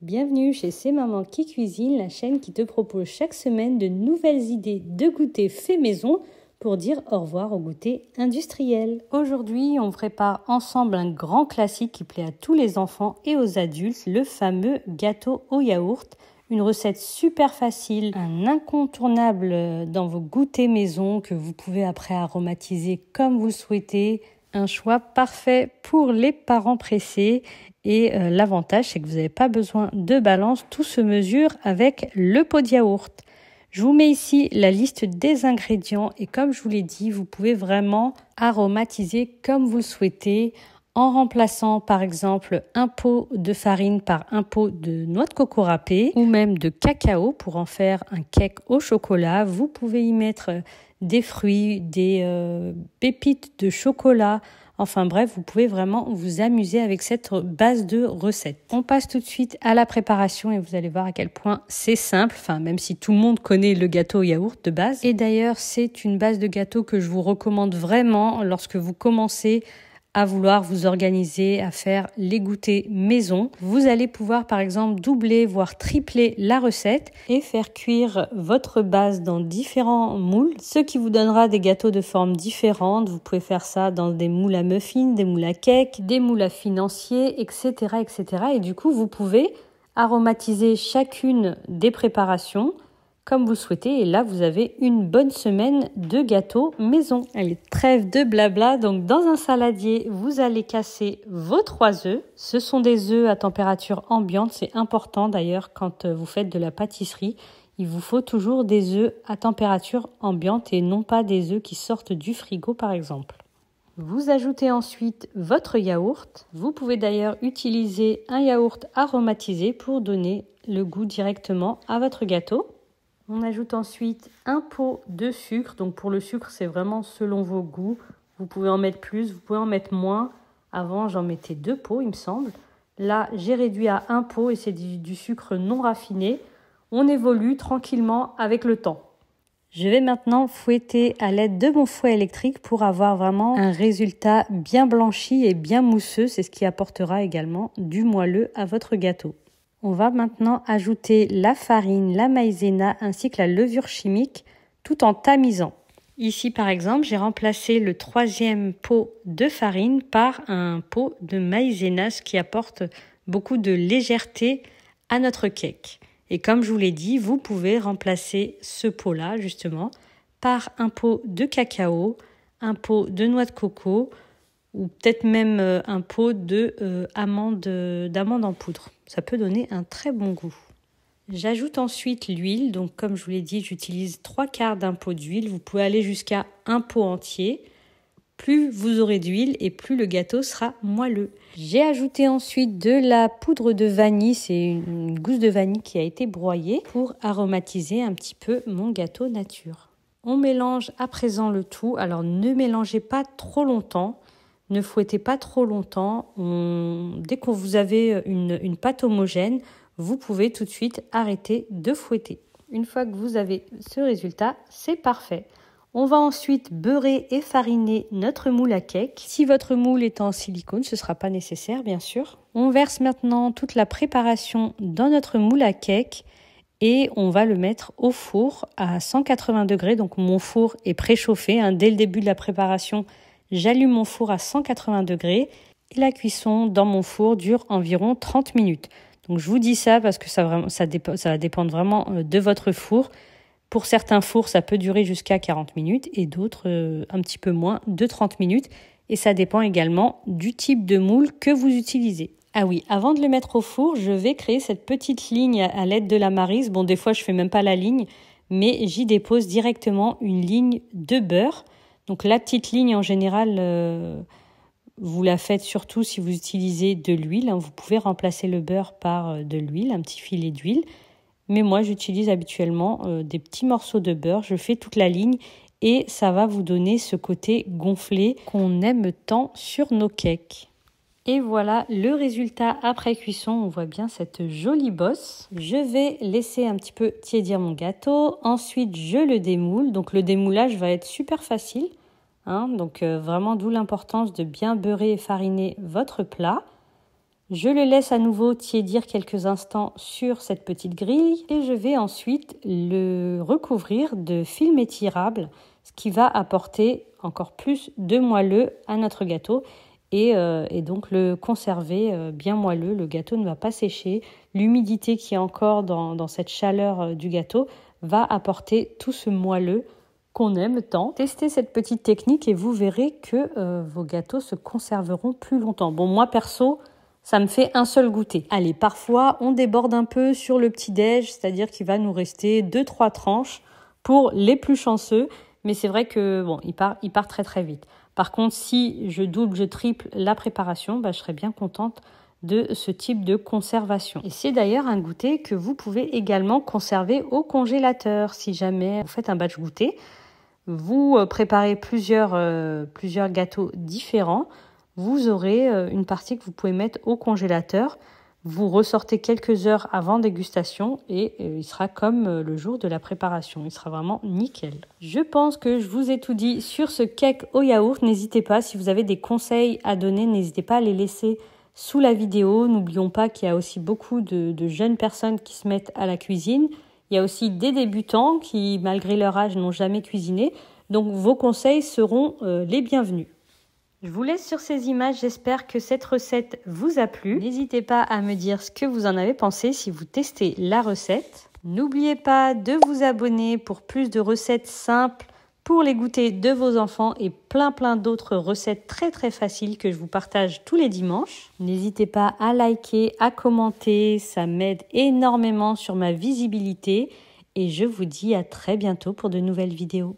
Bienvenue chez C'est Maman qui cuisine, la chaîne qui te propose chaque semaine de nouvelles idées de goûter fait maison pour dire au revoir au goûter industriel. Aujourd'hui, on prépare ensemble un grand classique qui plaît à tous les enfants et aux adultes, le fameux gâteau au yaourt. Une recette super facile, un incontournable dans vos goûters maison que vous pouvez après aromatiser comme vous le souhaitez. Un choix parfait pour les parents pressés. Et l'avantage, c'est que vous n'avez pas besoin de balance. Tout se mesure avec le pot de yaourt. Je vous mets ici la liste des ingrédients. Et comme je vous l'ai dit, vous pouvez vraiment aromatiser comme vous le souhaitez en remplaçant par exemple un pot de farine par un pot de noix de coco râpée ou même de cacao pour en faire un cake au chocolat. Vous pouvez y mettre des fruits, des pépites de chocolat. Enfin bref, vous pouvez vraiment vous amuser avec cette base de recette. On passe tout de suite à la préparation et vous allez voir à quel point c'est simple. Enfin, même si tout le monde connaît le gâteau au yaourt de base. Et d'ailleurs, c'est une base de gâteau que je vous recommande vraiment lorsque vous commencez à vouloir vous organiser, à faire les goûters maison. Vous allez pouvoir par exemple doubler voire tripler la recette et faire cuire votre base dans différents moules, ce qui vous donnera des gâteaux de formes différentes. Vous pouvez faire ça dans des moules à muffins, des moules à cake, des moules à financiers, etc., etc. Et du coup, vous pouvez aromatiser chacune des préparations comme vous le souhaitez. Et là, vous avez une bonne semaine de gâteaux maison. Allez, trêve de blabla. Donc, dans un saladier, vous allez casser vos 3 œufs. Ce sont des œufs à température ambiante. C'est important d'ailleurs quand vous faites de la pâtisserie. Il vous faut toujours des œufs à température ambiante et non pas des œufs qui sortent du frigo par exemple. Vous ajoutez ensuite votre yaourt. Vous pouvez d'ailleurs utiliser un yaourt aromatisé pour donner le goût directement à votre gâteau. On ajoute ensuite un pot de sucre. Donc pour le sucre, c'est vraiment selon vos goûts. Vous pouvez en mettre plus, vous pouvez en mettre moins. Avant, j'en mettais 2 pots, il me semble. Là, j'ai réduit à 1 pot et c'est du sucre non raffiné. On évolue tranquillement avec le temps. Je vais maintenant fouetter à l'aide de mon fouet électrique pour avoir vraiment un résultat bien blanchi et bien mousseux. C'est ce qui apportera également du moelleux à votre gâteau. On va maintenant ajouter la farine, la maïzena ainsi que la levure chimique tout en tamisant. Ici par exemple, j'ai remplacé le 3e pot de farine par un pot de maïzena, ce qui apporte beaucoup de légèreté à notre cake. Et comme je vous l'ai dit, vous pouvez remplacer ce pot-là justement par un pot de cacao, un pot de noix de coco ou peut-être même un pot d'amandes en poudre. Ça peut donner un très bon goût. J'ajoute ensuite l'huile. Donc comme je vous l'ai dit, j'utilise 3/4 d'un pot d'huile. Vous pouvez aller jusqu'à un pot entier. Plus vous aurez d'huile et plus le gâteau sera moelleux. J'ai ajouté ensuite de la poudre de vanille. C'est une gousse de vanille qui a été broyée pour aromatiser un petit peu mon gâteau nature. On mélange à présent le tout. Alors ne mélangez pas trop longtemps. Ne fouettez pas trop longtemps. Dès que vous avez une pâte homogène, vous pouvez tout de suite arrêter de fouetter. Une fois que vous avez ce résultat, c'est parfait. On va ensuite beurrer et fariner notre moule à cake. Si votre moule est en silicone, ce ne sera pas nécessaire, bien sûr. On verse maintenant toute la préparation dans notre moule à cake et on va le mettre au four à 180 degrés. Donc mon four est préchauffé. Dès le début de la préparation, j'allume mon four à 180 degrés et la cuisson dans mon four dure environ 30 minutes. Donc je vous dis ça parce que ça va dépendre vraiment de votre four. Pour certains fours, ça peut durer jusqu'à 40 minutes et d'autres un petit peu moins de 30 minutes. Et ça dépend également du type de moule que vous utilisez. Ah oui, avant de le mettre au four, je vais créer cette petite ligne à l'aide de la maryse. Bon, des fois, je fais même pas la ligne, mais j'y dépose directement une ligne de beurre. Donc la petite ligne, en général, vous la faites surtout si vous utilisez de l'huile. Vous pouvez remplacer le beurre par de l'huile, un petit filet d'huile. Mais moi, j'utilise habituellement des petits morceaux de beurre. Je fais toute la ligne et ça va vous donner ce côté gonflé qu'on aime tant sur nos cakes. Et voilà le résultat après cuisson. On voit bien cette jolie bosse. Je vais laisser un petit peu tiédir mon gâteau. Ensuite, je le démoule. Donc le démoulage va être super facile. Donc vraiment d'où l'importance de bien beurrer et fariner votre plat. Je le laisse à nouveau tiédir quelques instants sur cette petite grille et je vais ensuite le recouvrir de film étirable, ce qui va apporter encore plus de moelleux à notre gâteau et donc le conserver bien moelleux. Le gâteau ne va pas sécher. L'humidité qui est encore dans cette chaleur du gâteau va apporter tout ce moelleux qu'on aime tant. Testez cette petite technique et vous verrez que vos gâteaux se conserveront plus longtemps. Bon, moi perso, ça me fait un seul goûter. Allez, parfois, on déborde un peu sur le petit-déj, c'est-à-dire qu'il va nous rester 2-3 tranches pour les plus chanceux. Mais c'est vrai que bon, il part très très vite. Par contre, si je double, je triple la préparation, je serais bien contente de ce type de conservation. Et c'est d'ailleurs un goûter que vous pouvez également conserver au congélateur. Si jamais vous faites un batch goûter, vous préparez plusieurs gâteaux différents, vous aurez une partie que vous pouvez mettre au congélateur. Vous ressortez quelques heures avant dégustation et il sera comme le jour de la préparation. Il sera vraiment nickel. Je pense que je vous ai tout dit sur ce cake au yaourt. N'hésitez pas, si vous avez des conseils à donner, n'hésitez pas à les laisser sous la vidéo. N'oublions pas qu'il y a aussi beaucoup de jeunes personnes qui se mettent à la cuisine. Il y a aussi des débutants qui, malgré leur âge, n'ont jamais cuisiné. Donc vos conseils seront les bienvenus. Je vous laisse sur ces images, j'espère que cette recette vous a plu. N'hésitez pas à me dire ce que vous en avez pensé si vous testez la recette. N'oubliez pas de vous abonner pour plus de recettes simples pour les goûters de vos enfants et plein d'autres recettes très faciles que je vous partage tous les dimanches. N'hésitez pas à liker, à commenter, ça m'aide énormément sur ma visibilité et je vous dis à très bientôt pour de nouvelles vidéos.